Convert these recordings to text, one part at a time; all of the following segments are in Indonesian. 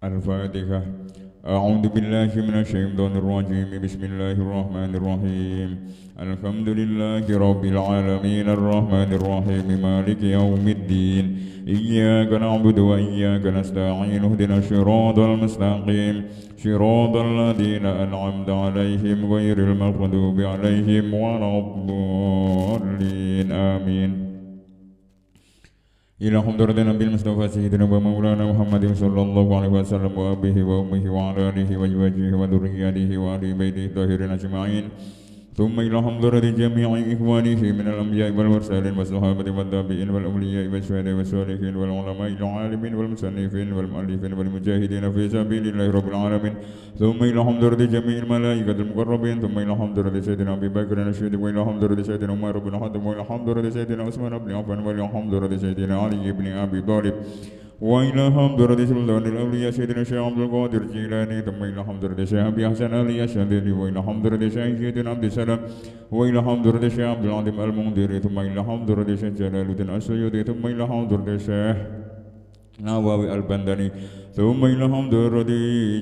الفاتحة. أعوذ بالله من الشيطان الرجيم. بسم الله الرحمن الرحيم. الحمد لله رب العالمين الرحمن الرحيم مالك يوم الدين. إياك نعبد وإياك نستعين اهدنا الصراط المستقيم صراط الذين أنعمت عليهم غير المغضوب عليهم ولا الضالين آمين. إلى حضرة النبي المصطفى سيدنا ومولانا محمد صلى الله عليه وسلم وأبيه وأمه وعلى آله وزوجه وذرياته وآل بيته الطاهرين أجمعين. ثم إلى حضرة جميع إخوانه من الأنبياء والمرسلين والصحابة والتابعين والأولياء والشهداء والصالحين والعلماء العالمين والمصنفين والمؤلفين والمجاهدين في سبيل الله رب العالمين. ثم إلى حضرة جميع الملائكة المقربين. ثم إلى حضرة سيدنا أبي بكر الصديق وإلى حضرة سيدنا عمر بن الخطاب وإلى حضرة سيدنا عثمان بن عفان وإلى حضرة سيدنا علي بن أبي طالب وإلى حضرة سلطان الأولياء سيدنا الشيخ عبد القادر الجيلاني. ثم إلى حضرة الشيخ أبي حسن علي الشاذلي وإلى حضرة الشيخ سيدنا عبد السلام وإلى حضرة الشيخ عبد العظيم المنذري. ثم إلى حضرة الشيخ جلال الدين السيوطي. ثم إلى حضرة الشيخ نووي البندري. ثم إلى حضرة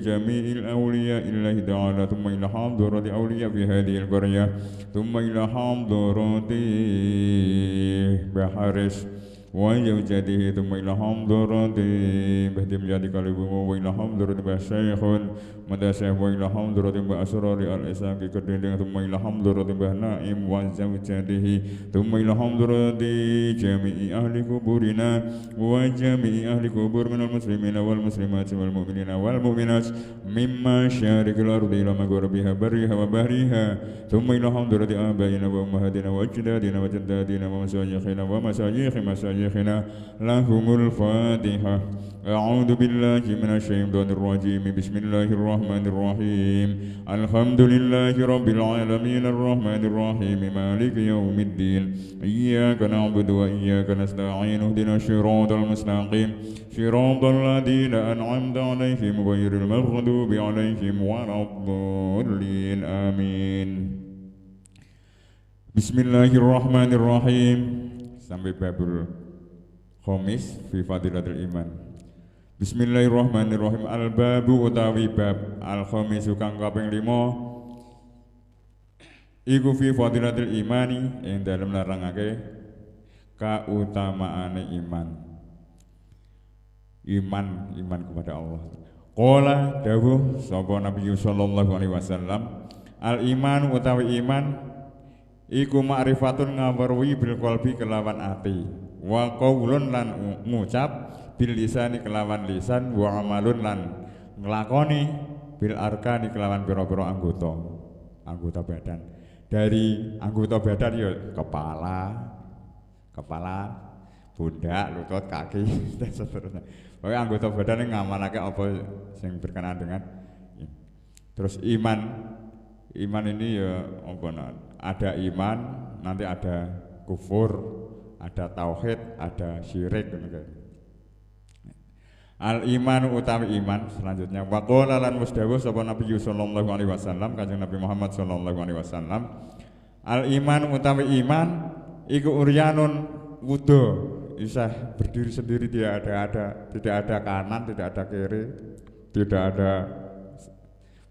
جميع الأولياء الله تعالى. ثم إلى حضرة أولياء في هذه القرية. ثم إلى حضرة بحارس وزوجته. ثم إلى حضرة بهدي مجاد قلبه وإلى حضرة بشيخ مدسه وإلى حضرة بأسرار الإساق كردين. ثم إلى حضرة بنائم وزوجته. ثم إلى حضرة جميع أهل قبورنا وجميع أهل قبور من المسلمين والمسلمات والمؤمنين والمؤمنات من مشارق الأرض إلى مغربها برها وبحرها. ثم إلى حضرة آبائنا وأمهاتنا وأجدادنا وجداتنا ومشايخنا ومشايخ مشايخنا لهم الفاتحة. أعوذ بالله من الشيطان الرجيم. بسم الله الرحمن الرحيم. الحمد لله رب العالمين الرحمن الرحيم مالك يوم الدين. إياك نعبد وإياك نستعين اهدنا الصراط المستقيم صراط الذين أنعمت عليهم غير المغضوب عليهم ولا الضالين آمين. بسم الله الرحمن الرحيم. Sampai babul khomis fi fadilatul iman. Bismillahirrahmanirrahim. Al-babu utawi bab al-khomisu kang kaping 5 iku fi fadilatul imani ing dalem larangake kautamaane iman. Iman kepada Allah. Qala dawuh sapa Nabi sallallahu alaihi wasallam, al-iman utawi iman iku ma'rifatun ngaweruhi bil qalbi kelawan ati, wa qaulun lan ngucap bil lisani kelawan lisan, wa amalun lan nglakoni bil arkani kelawan pira-pira anggota badan. Dari anggota badan ya kepala, pundak, lutut, kaki dan seterusnya. Pokoke anggota badan yang ngamanake apa sing berkenaan dengan terus iman ini ya apa ada iman, nanti ada kufur, ada tauhid, ada syirik gitu. Al iman utawi iman selanjutnya wa qala lan musdawuh sapa Nabi sallallahu alaihi wasallam, kanjeng Nabi Muhammad sallallahu alaihi wasallam, al iman utawi iman iku uryanun wudu, bisa berdiri sendiri, tidak ada kanan, tidak ada kiri, tidak ada,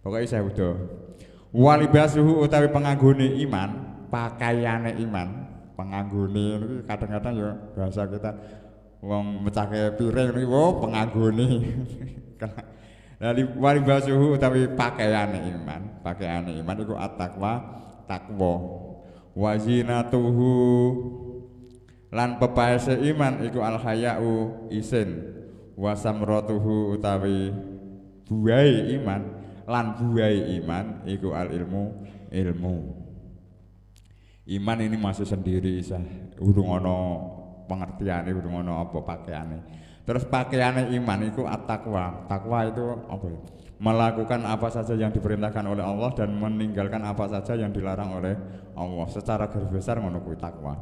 pokoknya saya wudu. Walibasuhu utawi penganggone iman, pakaiane iman, penganggone iki kadang-kadang ya bahasa kita wong mecahke piring iki penganggone. Walibasuhu utawi pakaiane iman iku at-taqwa, takwa. Wazinatuhu lan pepaese iman iku al-haya'u, isin. Wasamratuhu utawi buahe iman lan buai iman iku al ilmu. Iman ini masih sendiri, urung ana pengertiane, urung ana apa pakaiane. Terus pakaiane iman iku at-taqwa. Takwa itu apa? Melakukan apa saja yang diperintahkan oleh Allah dan meninggalkan apa saja yang dilarang oleh Allah. Secara garis besar ngono kuwi takwa.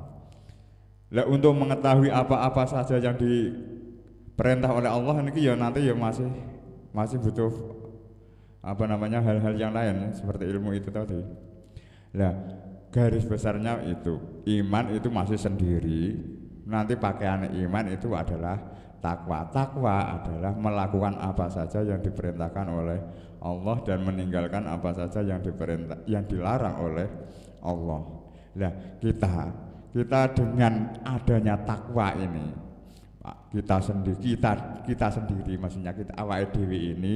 Lah untuk mengetahui apa-apa saja yang diperintah oleh Allah niki ya nanti ya masih butuh hal-hal yang lain seperti ilmu itu tadi. Nah, garis besarnya itu iman itu masih sendiri, nanti pakaian iman itu adalah takwa. Takwa adalah melakukan apa saja yang diperintahkan oleh Allah dan meninggalkan apa saja yang dilarang oleh Allah. Nah, kita dengan adanya takwa ini, kita sendiri maksudnya kita awake dhewe ini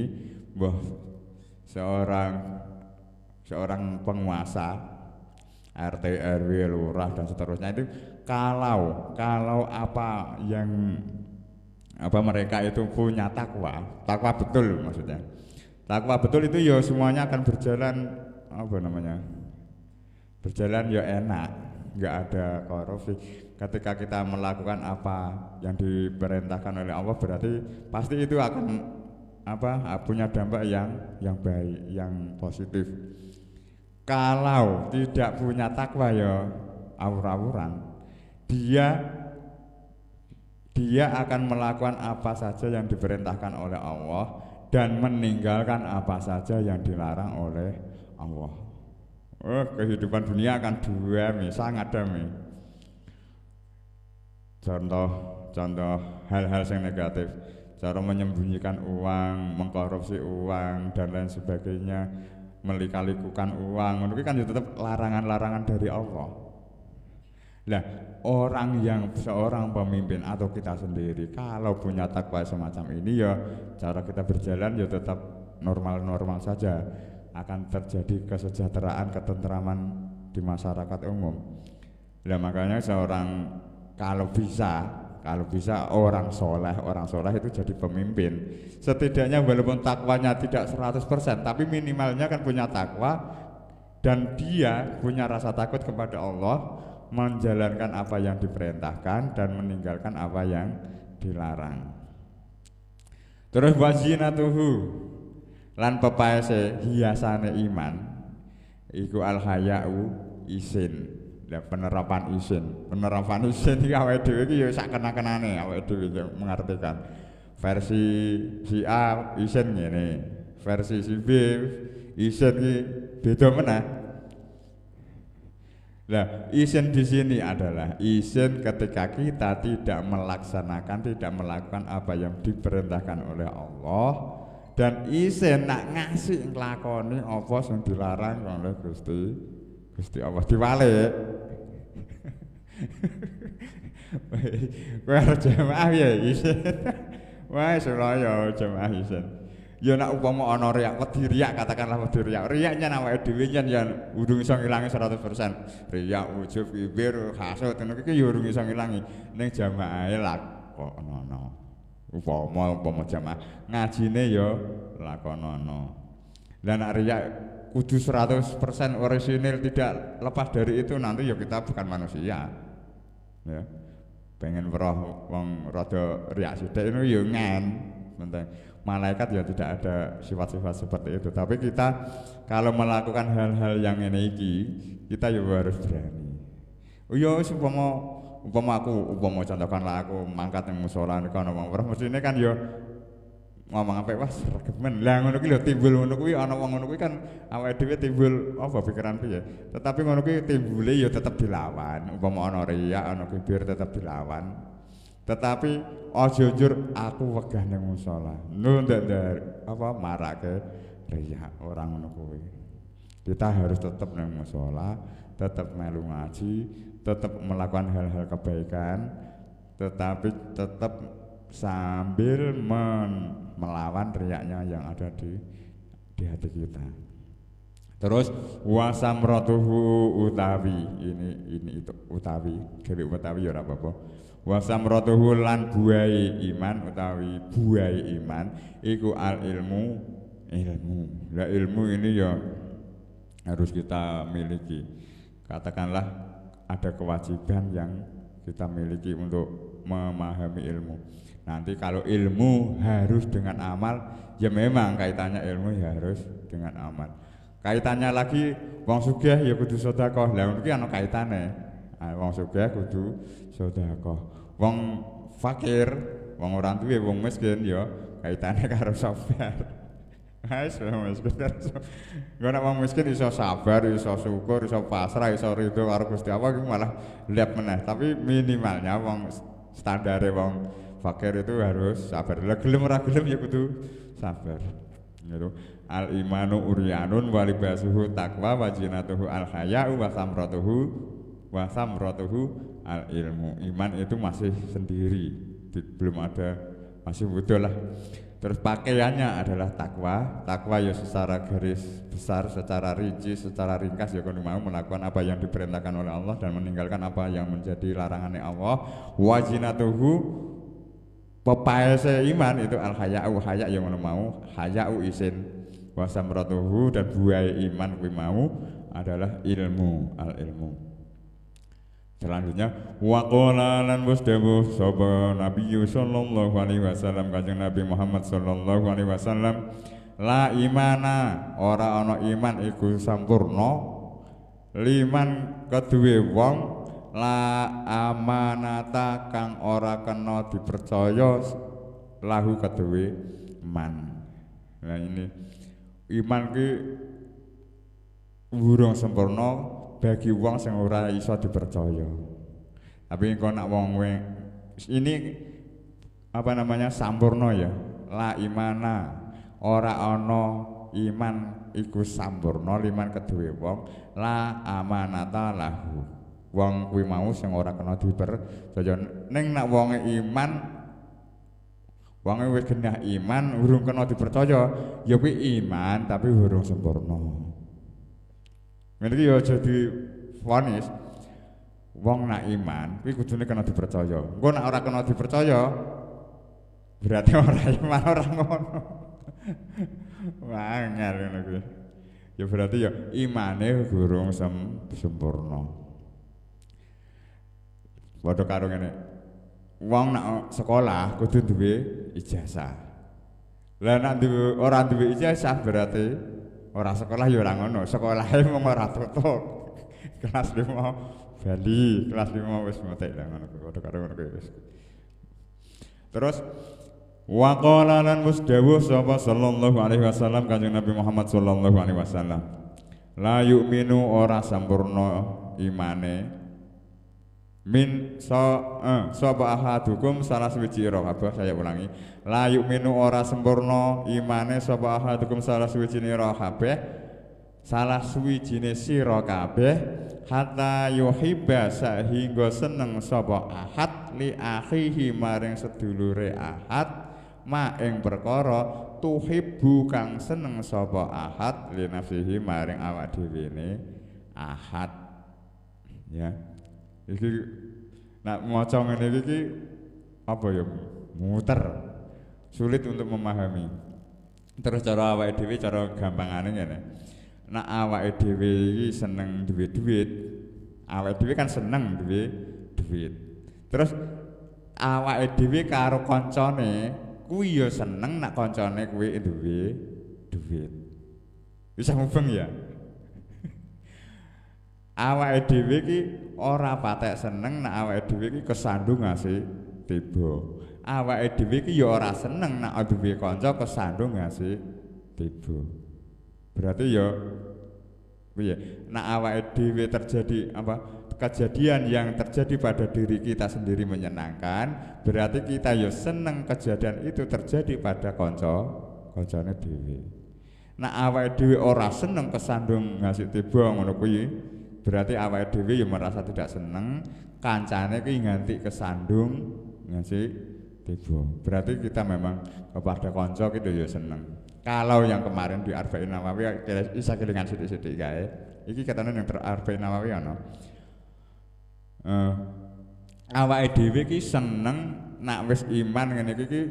seorang penguasa RT, RW, lurah dan seterusnya itu kalau apa yang mereka itu punya takwa betul maksudnya. Takwa betul itu ya semuanya akan berjalan berjalan ya enak, nggak ada korupsi. Ketika kita melakukan apa yang diperintahkan oleh Allah berarti pasti itu akan punya dampak yang baik, yang positif. Kalau tidak punya takwa ya awur-awuran, dia akan melakukan apa saja yang diperintahkan oleh Allah dan meninggalkan apa saja yang dilarang oleh Allah. Kehidupan dunia akan sangat damai. Contoh hal-hal yang negatif, cara menyembunyikan uang, mengkorupsi uang dan lain sebagainya, melika-likukan uang, itu kan tetap larangan-larangan dari Allah. Nah, seorang pemimpin atau kita sendiri kalau punya takwa semacam ini ya cara kita berjalan ya tetap normal-normal saja, akan terjadi kesejahteraan, ketentraman di masyarakat umum. Nah, makanya kalau bisa orang soleh itu jadi pemimpin. Setidaknya walaupun takwanya tidak 100%, tapi minimalnya kan punya takwa dan dia punya rasa takut kepada Allah, menjalankan apa yang diperintahkan dan meninggalkan apa yang dilarang. Terus wazinatuhu lan pepaese hiasane iman iku al-haya'u isin. Ya, penerapan isin iki awake dhewe iki ya sak kena-kenane awake dhewe mengartikan. Versi si A isin ngene, versi si B isin iki beda meneh. Nah, isin di sini adalah isin ketika kita tidak melakukan apa yang diperintahkan oleh Allah, dan isin nak ngasih nglakoni apa sing dilarang oleh Gusti Allah diwalik. Kowe arep jamaah ya isin. Wah, Suraya jamaah isin. Ya nak upama ana riak, wedi riak, katakanlah wedi riak. Riaknya awake dhewe yen urung iso ngilangi 100%. Riak, ujub, kibir, hasud ngono iki ya urung iso ngilangi. Ning jamaahe lakonono. Upama jamaah ngajine ya lakonono. Lah nek riak kudu 100% orisinil, tidak lepas dari itu, nanti ya kita bukan manusia. Ya. Pengen weruh wong rada riak sithik itu ya penting. Malaikat ya tidak ada sifat-sifat seperti itu. Tapi kita kalau melakukan hal-hal yang ini kita ya harus berani. Ya umpama contohkanlah aku mangkat yang mushola niku ana wong weruh mestine kan ya ngomong apa wah regemen. Lah ngono kuwi lho timbul ngono kuwi ana wong ngono kuwi kan awake dhewe timbul pikiran piye. Tetapi ngono kuwi timbule ya tetep dilawan. Umpama ana riya, ana kibir tetep dilawan. Tetapi aja njur aku wegah ning musala. Ndak marake riya, ora ngono kuwi. Kita harus tetap ning musala, tetap melu ngaji, tetap melakukan hal-hal kebaikan, tetapi tetap sambil melawan riyaknya yang ada di hati kita. Terus wasamratuhu utawi ini itu utawi gawe utawi ya ora apa-apa. Wasamratuhu lan buai iman utawi buai iman iku al ilmu. Lah ilmu ini ya harus kita miliki. Katakanlah ada kewajiban yang kita miliki untuk memahami ilmu. Nanti kalau ilmu harus dengan amal, ya memang kaitannya ilmu ya harus dengan amal. Kaitannya lagi wong sugih ya kudu sedekah. Lah iki ana kaitane. Wong sugih kudu sedekah. Wong fakir, wong ora duwe, wong miskin ya kaitane karo sabar. Miskin. Gue nak wong miskin iso sabar, iso syukur, iso pasrah, iso ridho karo Gusti Allah iku malah lihat meneh. Tapi minimalnya wong standare wong fakir itu harus sabar. Lah gelem ora gelem ya kudu sabar. Gitu. Al imanu uryanun wa libasuhu taqwa wa jinatuhu al haya'u wa samratuhu al ilmu. Iman itu masih sendiri, belum ada, masih butuh lah. Terus pakaiannya adalah takwa. Takwa ya secara garis besar, secara rinci, secara ringkas ya kono mau melakukan apa yang diperintahkan oleh Allah dan meninggalkan apa yang menjadi larangannya Allah. Wajinatuhu pepaese iman itu al haya'u, haya yang kono mau, haya'u isin. Wasamratuhu dan buai iman kuwi mau adalah ilmu, al ilmu. Selanjutnya waqala lan wasdawu sapa Nabi sallallahu alaihi wasallam, Kanjeng Nabi Muhammad sallallahu alaihi wasallam, la imana ora ana iman iku sampurna liman keduwe wong la amanata kang ora kena dipercaya lahu keduwe man. Nah ini iman ki urung sempurna bagi wong sing ora iso dipercaya. Tapi engko nak wong ini apa namanya sampurna ya. La imana ora ana iman iku sampurna liman keduwe wong la amanata lahu. Wong kuwi mau sing ora kena dipercaya. Ning nak wonge iman wonge wis genah iman urung kena dipercaya, ya kuwi iman tapi urung sempurna. Ngene iki ya jadi vonis wong nak iman kuwi kudune kena dipercaya. Engko nak ora kena dipercaya berarti ora iman, ora ngono. Wah, angel ngono kuwi. Ya berarti ya imane gurung sempurna. Padha karo ngene. Wong nak sekolah kudu duwe ijazah. Lah nak ora duwe ijazah berarti ora sekolah ya ora ngono, sekolahe mung ora tutup. Kelas 5 Bali, kelas 5 wis metek lah ngono padha karo ngono kuwi wis. Terus waqala lan musdawuh sapa sallallahu alaihi wasallam, Kanjeng Nabi Muhammad sallallahu alaihi wasallam, la yu'minu ora sampurna imane min sapa ahadukum salah suwiji ira kabeh. Saya ulangi, la yu'minu ora sempurna imane sapa ahadukum salah suwijine ira kabeh, salah suwijine sira kabeh, hatta yuhibba sehingga seneng sapa ahad li akhihi maring sedulure ahad ma ing perkara tuhibbu kang seneng sapa ahad li nafsihi maring awak dhewene ahad. Ya iki nak maca ngene iki apa ya muter, sulit untuk memahami. Terus cara awake dhewe cara gampangane ngene. Nak awake dhewe iki seneng duwe duit, awake dhewe kan seneng duwe duit. Terus awake dhewe karo kancane kuwi ya seneng nak kancane kuwi duwe duit. Bisa mubeng ya? Awake dhewe iki ora patek seneng nek awake dhewe iki kesandung ngasih tiba. Awake dhewe iki ya ora seneng nek duwe kanca kesandung ngasih tiba. Berarti ya piye? Nek awake dhewe terjadi apa? Kejadian yang terjadi pada diri kita sendiri menyenangkan, berarti kita ya seneng kejadian itu terjadi pada kancane dhewe. Nek awake dhewe ora seneng kesandung ngasih tiba ngono kuwi, berarti awake dhewe ya merasa tidak seneng, kancane ki nganti kesandung ngasih tiba. Berarti kita memang kepada kanca gitu ya seneng. Kalau yang kemarin di Arba'in Nawawi bisa kelingan sithik-sithik kae. Iki katane yang Arba'in Nawawi ana. Awake dhewe ki seneng nak wis iman ngene iki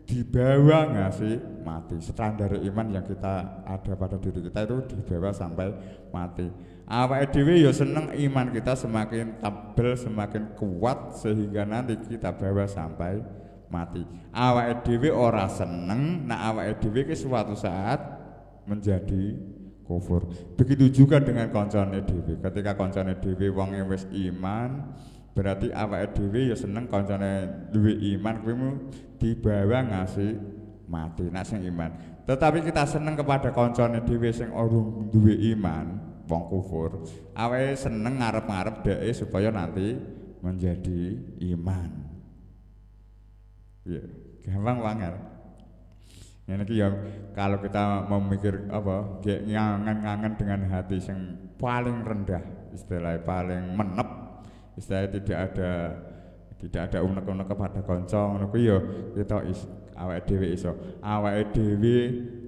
dibawa ngasih mati. Standar iman yang kita ada pada diri kita itu dibawa sampai mati. Awake dhewe ya seneng iman kita semakin tebal, semakin kuat sehingga nanti kita bawa sampai mati. Awake dhewe ora seneng nek awake dhewe ki suatu saat menjadi kufur. Begitu juga dengan kancane dhewe. Ketika kancane dhewe wong wis iman, berarti awake dhewe ya seneng kancane duwe iman kuwi dibawa ngasih mati. Nek sing iman. Tetapi kita seneng kepada kancane dhewe sing urung duwe iman, wong kufur. Awake seneng ngarep-ngarep dheke supaya nanti menjadi iman. Ya, gampang banget. Ngene iki ya kalau kita memikir apa, ngangen-ngangen dengan hati yang paling rendah, istilahnya paling menep, istilahnya tidak ada unek-unek kepada kanca ngono kuwi ya kita awake dhewe iso. Awake dhewe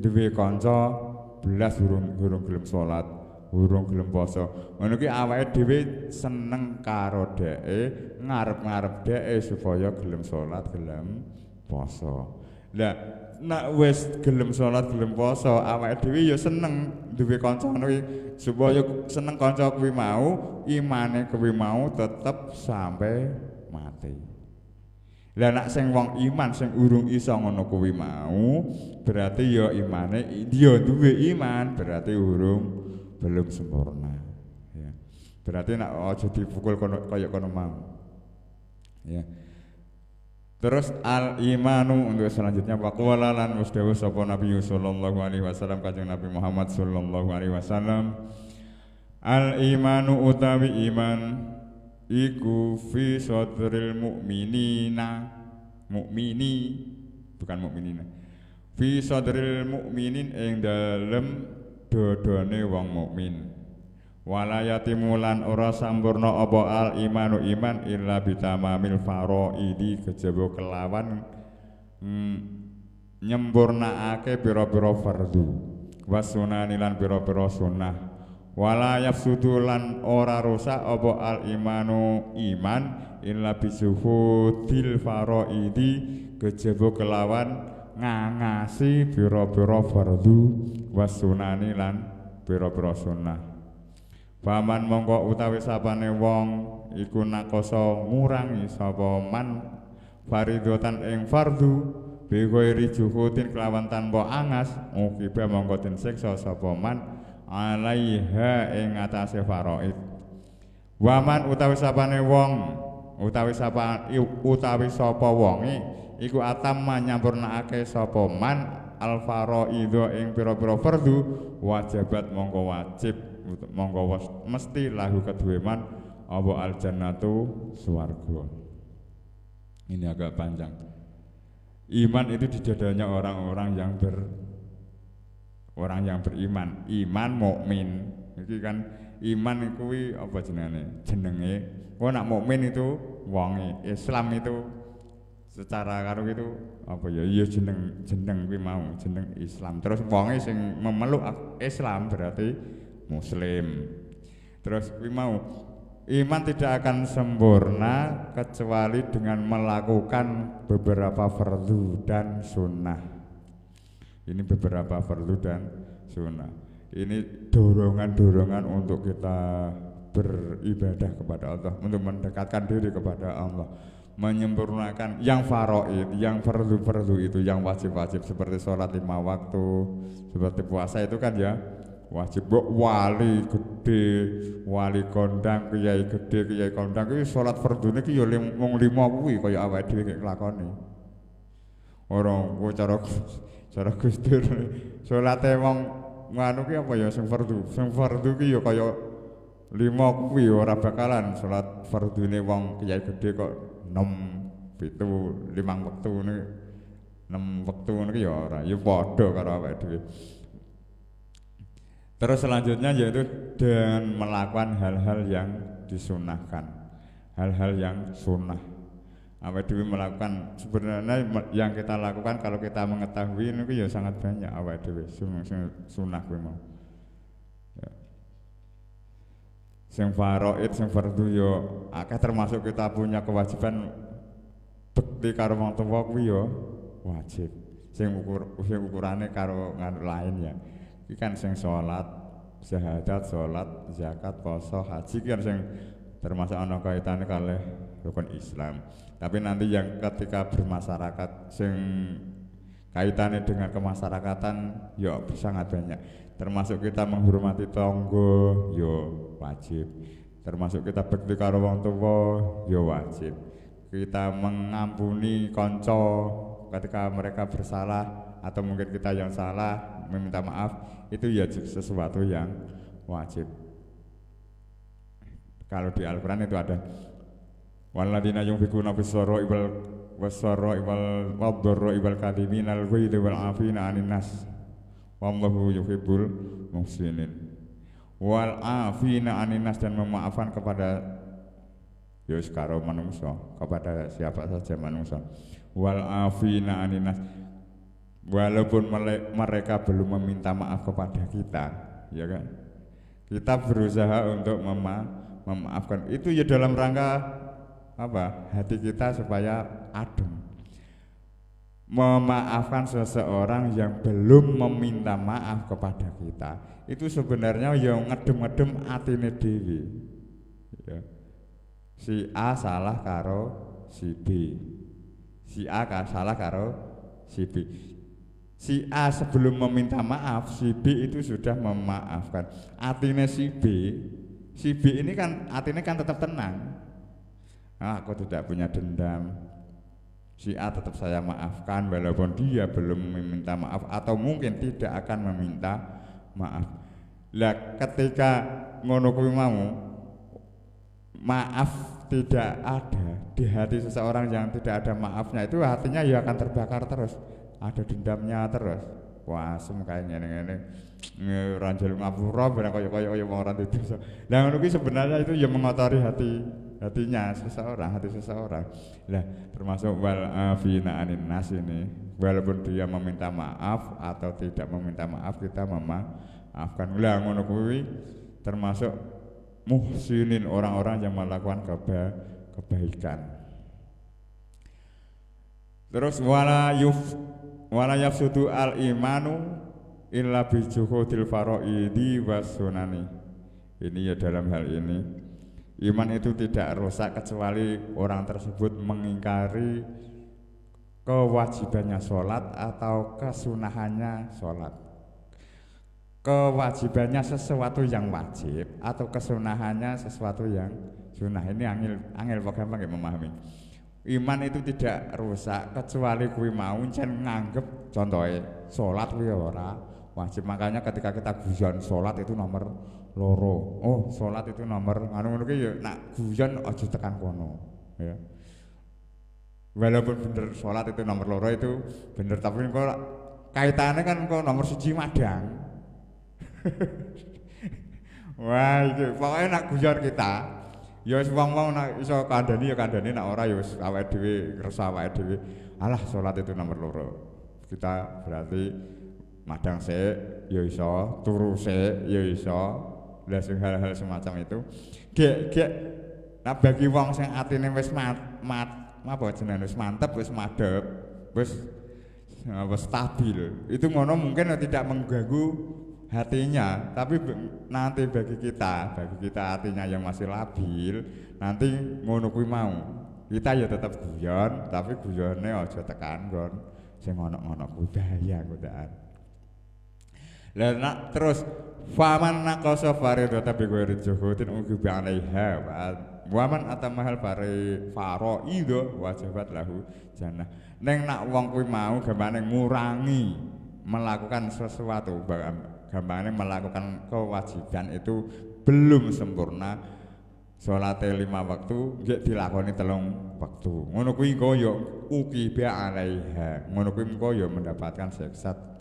duwe kanca belas urung gelem salat, urung gelem poso. Ngono kuwi awake dhewe seneng karo dheke, ngarep-ngarep dheke supaya gelem salat, gelem poso. Lah nek wis gelem salat gelem poso awake dhewe ya seneng duwe kanca ngono kuwi supaya seneng kanca kuwi mau imane kuwi mau tetep sampai mati. Lah nek sing wong iman sing urung iso ngono kuwi mau berarti ya imane dia duwe iman berarti belum sempurna ya. Berarti nek aja dipukul kaya kono mau ya. Terus al-imanu untuk selanjutnya waqala lan musdawu sapa Nabi sallallahu alaihi wasallam kanjeng Nabi Muhammad sallallahu alaihi wasallam al-imanu utawi iman iku fi sadril mukmini bukan mukminina fi sadril mukminin ing dalem dodone wong mukmin wala yatimulan ora sampurna apa al imanu iman illa bitamamil faraidi kejaba kelawan nyempurnaake pira-pira fardhu wasunani lan pira-pira sunah wala yafsudu lan ora rusak apa al imanu iman illa bisuhudil faraidi kejaba kelawan ngangasi pira-pira fardhu wasunani lan pira-pira sunah. Paman mongko utawi sapane wong iku nakoso ngurangi sapa man faridotan ing fardhu bi ghairi juhudin kelawan tanpa angas ukiba mongko den siksa sapa man alaiha ing atase faraid. Waman utawi sapane wong utawi sapa wonge iku atamma nyampurnakake sapa man al faraidho ing pira-pira fardhu wajibat mongko wajib monggo mesti lahu kedue man apa al jannatu swarga. Ini agak panjang. Iman itu di dadanya orang yang beriman. Iman mukmin. Iki kan iman kuwi apa jenenge? Oh nak mukmin itu wonge. Islam itu secara karo itu apa ya? Iya jeneng kuwi mau, jeneng Islam. Terus wonge sing memeluk Islam berarti Muslim. Terus mau iman tidak akan sempurna kecuali dengan melakukan beberapa fardhu dan sunnah. Ini beberapa fardhu dan sunnah. Ini dorongan-dorongan untuk kita beribadah kepada Allah, untuk mendekatkan diri kepada Allah, menyempurnakan yang faraid, yang fardhu-fardhu itu, yang wajib-wajib seperti sholat 5 waktu, seperti puasa itu kan ya wajib. Wali gede, wali kondang, kiai gede, kiai kondang iki salat fardhune iki ya mung 5 kuwi kaya awake dhewe nek nglakoni. Ora ku cara Gus Dur salate wong nganu ki apa ya sing fardhu. Sing fardhu ki ya kaya 5 kuwi ora bakalan salat fardhune wong kiai gede kok 6, 7, 5 wektu ngene. 6 wektu ngono ki ya ora, ya padha karo awake dhewe. Terus selanjutnya yaitu dengan melakukan hal-hal yang disunahkan, hal-hal yang sunnah. Awake dhewe melakukan sebenarnya yang kita lakukan kalau kita mengetahui ini ya sangat banyak awake dhewe sunnah kuwi mau. Ya. Sing faraid, sing fardhu ya akeh termasuk kita punya kewajiban bekti karo wong tuwa kuwi ya wajib. Sing ukurane karo nganu lain ya. Iki kan sing salat, syahadat, salat, zakat, poso, haji kan sing termasuk ana kaitane kalih rukun Islam. Tapi nanti yang ketika bermasyarakat sing kaitannya dengan kemasyarakatan ya sangat banyak. Termasuk kita menghormati tangga ya wajib. Termasuk kita bekti karo wong tuwa ya wajib. Kita mengampuni kanca ketika mereka bersalah atau mungkin kita yang salah meminta maaf, itu ya sesuatu yang wajib. Kalau di Al-Quran itu ada walladzina yunfiquna fis-sarra'i wal wadharra'i wal kadhiminal ghaidhi wal 'afina 'anil nas wallahu yuhibbul muhsinin. Wal 'afina 'anil nas, dan memaafkan kepada karo manusia, kepada siapa saja manusia. Wal 'afina 'anil nas, walaupun mereka belum meminta maaf kepada kita, ya kan? Kita berusaha untuk memaafkan. Itu ya dalam rangka apa? Hati kita supaya adem. Memaafkan seseorang yang belum meminta maaf kepada kita, itu sebenarnya yang ngedem-ngedem atine dhewe. Ya. Si A salah karo si B. Si A salah karo si B. Si A sebelum meminta maaf, si B itu sudah memaafkan. Atine si B ini kan atine kan tetap tenang. Aku tidak punya dendam. Si A tetap saya maafkan walaupun dia belum meminta maaf atau mungkin tidak akan meminta maaf. Lah ketika ngono kuwi mau maaf tidak ada di hati seseorang yang tidak ada maafnya, itu hatinya ya akan terbakar terus, ada dendamnya terus. Wah, kayak ngene-ngene ranjel ngapura barang kaya wong ora dosa. Lah ngono kuwi sebenarnya itu ya mengotori hatinya seseorang, hati seseorang. Lah termasuk wal afina anin nas ini, walaupun dia meminta maaf atau tidak meminta maaf, kita memaafkan. Lah ngono kuwi termasuk muhsinin, orang-orang yang melakukan kebaikan. Terus wala yafsudu al imanu illa bi juhudil faraidi was sunani. Ini ya dalam hal ini iman itu tidak rusak kecuali orang tersebut mengingkari kewajibannya sholat atau kesunahannya sholat. Kewajibannya sesuatu yang wajib atau kesunahannya sesuatu yang sunnah. Ini angel gampang ya memahami. Iman itu tidak rusak kecuali kuwi mau jan nganggep contohnya sholat kuwi ora wajib. Makanya ketika kita guyon sholat itu nomor loro. Oh, sholat itu nomor ngono ki ya nak guyon aja tekan kono, ya. Walaupun bener sholat itu nomor loro itu bener, tapi kok kaitannya kan kok nomor 1 madang. Wah, iki pokoknya nak guyon kita. Ya wis wong-wong nak iso kandhani ya kandhani, nak ora ya wis awake dhewe ngrasa awake dhewe. Alah salat itu nomor loro. Kita berarti madang sik ya iso, turu sik ya iso. Lah sing hal-hal semacam itu gek nah bagi wong sing atine wis apa jenenge wis mantep, wis madhep, wis stabil. Itu ngono mungkin tidak mengganggu hatinya, tapi nanti bagi kita hatinya yang masih labil, nanti ngono kuwi mau kita ya tetap guyon, tapi guyone aja tekan nggon sing ngono-ngono kuwi bahaya godaan. Lah nak terus faman naqasa faridata bi ghairi juhudin uqiba 'alaiha wa man atamahal faraidu wajibat lahu jannah. Ning nak wong kuwi mau gambane ngurangi melakukan sesuatu, gampangnya melakukan kewajiban itu belum sempurna. Salate 5 waktu nggih dilakoni 3 waktu. Ngono kuwi engko ya uqiba 'alaiha. Ngono kuwi engko ya mendapatkan siksat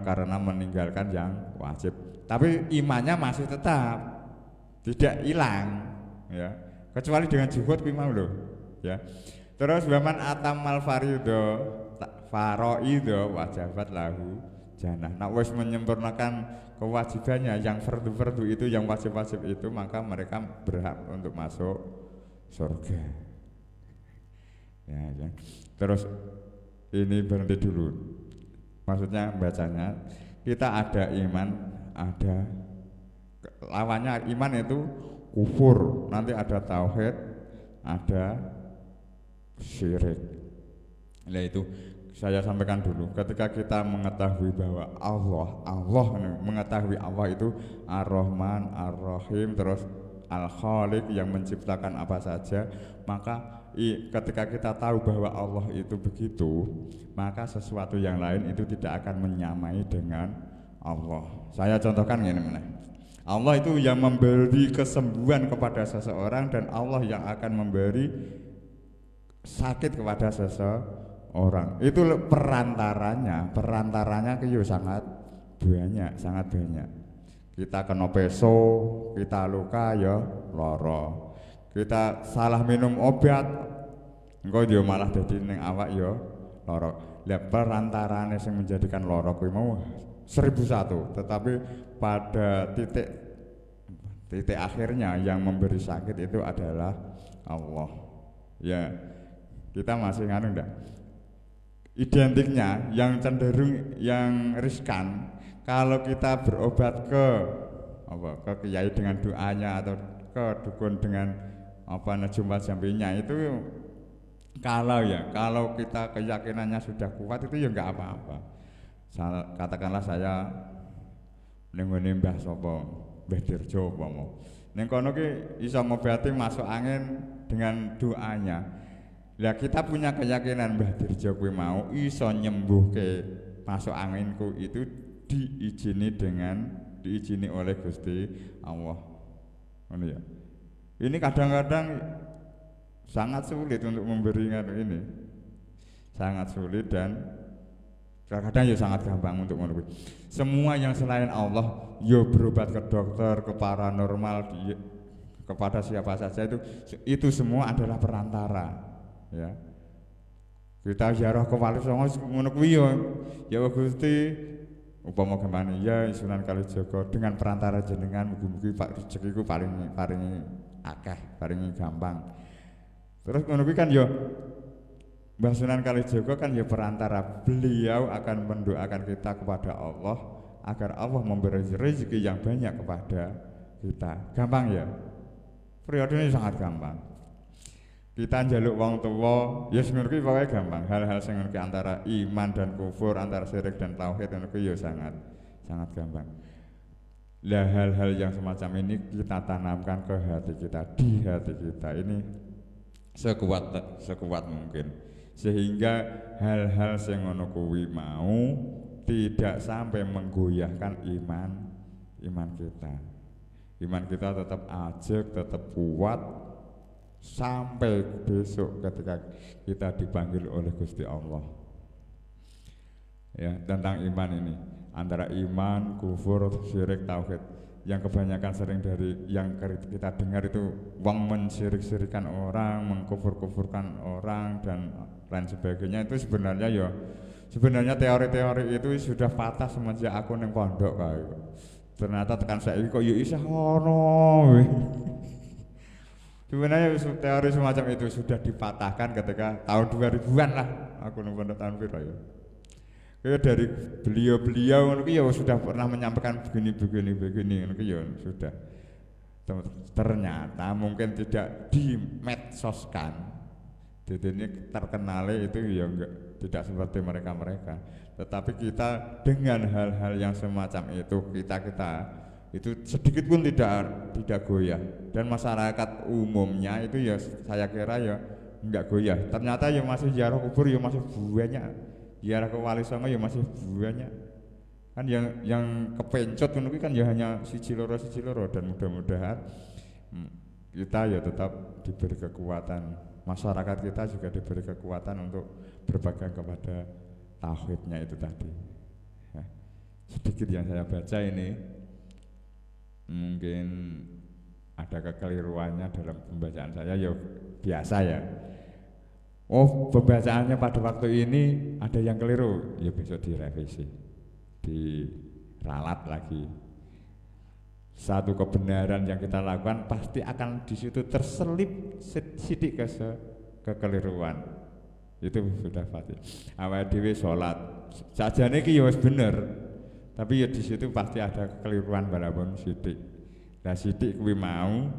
karena meninggalkan yang wajib. Tapi imannya masih tetap tidak hilang, ya. Kecuali dengan juhud kuwi mau lho, ya. Terus waman atamal faraidu wajibat lahu jannah. Nah wis menyempurnakan kewajibannya yang fardu-fardu itu, yang wajib-wajib itu, maka mereka berhak untuk masuk surga. Ya. Terus ini berhenti dulu. Maksudnya bacanya kita ada iman, ada lawannya iman itu kufur, nanti ada tauhid, ada syirik. Nah itu saya sampaikan dulu, ketika kita mengetahui bahwa Allah mengetahui Allah itu Ar-Rahman, Ar-Rahim, terus Al-Khaliq yang menciptakan apa saja, maka ketika kita tahu bahwa Allah itu begitu, maka sesuatu yang lain itu tidak akan menyamai dengan Allah. Saya contohkan ini mana? Allah itu yang memberi kesembuhan kepada seseorang dan Allah yang akan memberi sakit kepada seseorang. Itu perantaranya itu sangat banyak. Kita kena peso, kita luka ya lara. Kita salah minum obat, engko yo malah dadi ning awak yo lara. Lah perantarane sing menjadikan lara kuwi mau 1001, tetapi pada titik akhirnya yang memberi sakit itu adalah Allah. Ya, kita masih nganu ndak? Identiknya yang cenderung yang riskan kalau kita berobat ke kiai dengan doanya atau ke dukun dengan jumlah jambinya itu kalau kita keyakinannya sudah kuat itu ya enggak apa-apa. Katakanlah saya nenggone Mbah sapa, Mbah Dirjo umpama. Ning kono ki iso ngobati masuk angin dengan doanya. Lah kita punya keyakinan Mbah Dirjo kuwi mau iso nyembuhke masuk anginku itu diizini oleh Gusti Allah. Ngono ya. Ini kadang-kadang sangat sulit untuk memberikan ini, sangat sulit dan kadang-kadang ya sangat gampang untuk menurut. Semua yang selain Allah, yo berobat ke dokter, ke paranormal, kepada siapa saja itu semua adalah perantara. Ya, kita ziarah ke Wali Songo ngono kuwi ya Gusti. Upama kemana ya Sunan Kalijaga dengan perantara jenengan mugi-mugi Pak rezekiku paling akeh, paling gampang. Terus ngono kuwi kan ya Mbah Sunan Kalijaga kan ya perantara, beliau akan mendoakan kita kepada Allah agar Allah memberi rezeki yang banyak kepada kita. Gampang ya? Periode ini sangat gampang. Kita njaluk wong tuwa, ya ngono kuwi pokoke gampang. Hal-hal sing ngono antara iman dan kufur, antara syirik dan tauhid ngono kuwi ya sangat gampang. Lah hal-hal yang semacam ini kita tanamkan ke hati kita, di hati kita ini sekuat mungkin. Sehingga hal-hal sing ngono kuwi mau tidak sampai menggoyahkan iman kita. Iman kita tetap ajeg, tetap kuat sampai besok ketika kita dipanggil oleh Gusti Allah. Ya, tentang iman ini antara iman, kufur, syirik, tauhid. Yang kebanyakan sering dari yang kita dengar itu wong mensyirik-syirikan orang, mengkufur-kufurkan orang dan lain sebagainya. Itu sebenarnya teori-teori itu sudah patah semenjak aku neng pondok kae. Ternyata tekan saiki kok yo isih ono. Sebenarnya teori semacam itu sudah dipatahkan ketika tahun 2000-an lah. Aku neng pondok tahun piro ya. Dari beliau ya sudah pernah menyampaikan begini ya sudah. Ternyata mungkin tidak dimedsoskan. Jadi ini terkenalnya itu ya enggak, tidak seperti mereka. Tetapi kita dengan hal-hal yang semacam itu kita itu sedikit pun tidak goyah, dan masyarakat umumnya itu ya saya kira ya enggak goyah. Ternyata ya masih ziarah kubur ya masih banyak, ziarah ke Wali Songo ya masih banyak. Kan yang kepencot menurut kan ya hanya siji loro, dan mudah-mudahan kita ya tetap diberi kekuatan, masyarakat kita juga diberi kekuatan untuk berpegang kepada tauhidnya itu tadi. Ya, sedikit yang saya baca ini mungkin ada kekeliruannya dalam pembacaan saya, ya biasa ya. Oh, pembacaannya pada waktu ini ada yang keliru, ya besok direvisi, diralat lagi. Satu kebenaran yang kita lakukan pasti akan di situ terselip sidik kekeliruan. Itu sudah pasti. Awake dhewe salat, sajane iki ya wis bener, tapi ya di situ pasti ada kekeliruan walaupun sidik. Nah sidik kuwi mau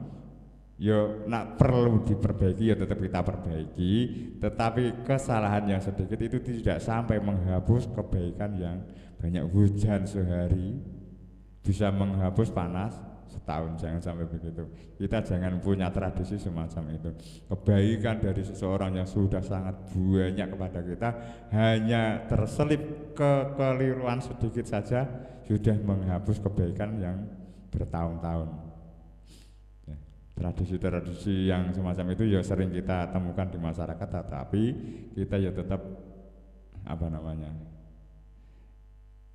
ya nak perlu diperbaiki ya tetap kita perbaiki, tetapi kesalahan yang sedikit itu tidak sampai menghapus kebaikan yang banyak. Hujan sehari bisa menghapus panas setahun, jangan sampai begitu. Kita jangan punya tradisi semacam itu. Kebaikan dari seseorang yang sudah sangat banyak kepada kita hanya terselip kekeliruan sedikit saja sudah menghapus kebaikan yang bertahun-tahun. Ya, tradisi-tradisi yang semacam itu ya sering kita temukan di masyarakat, tetapi kita ya tetap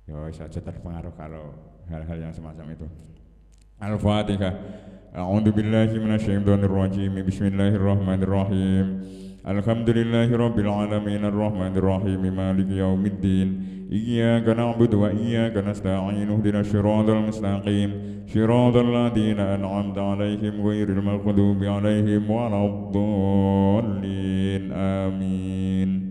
ya saja terpengaruh kalau hal-hal yang semacam itu. Al-Fatihah. A'udzu billahi minasyaitonir rajim. Bismillahirrahmanirrahim. Alhamdulillahirabbil alamin arrahmanir rahim maliki yaumiddin. Iyyaka na'budu wa iyyaka nasta'in ihdinas siratal mustaqim. Siratal ladzina an'amta 'alaihim ghairil maghdubi 'alaihim waladdallin. Amin.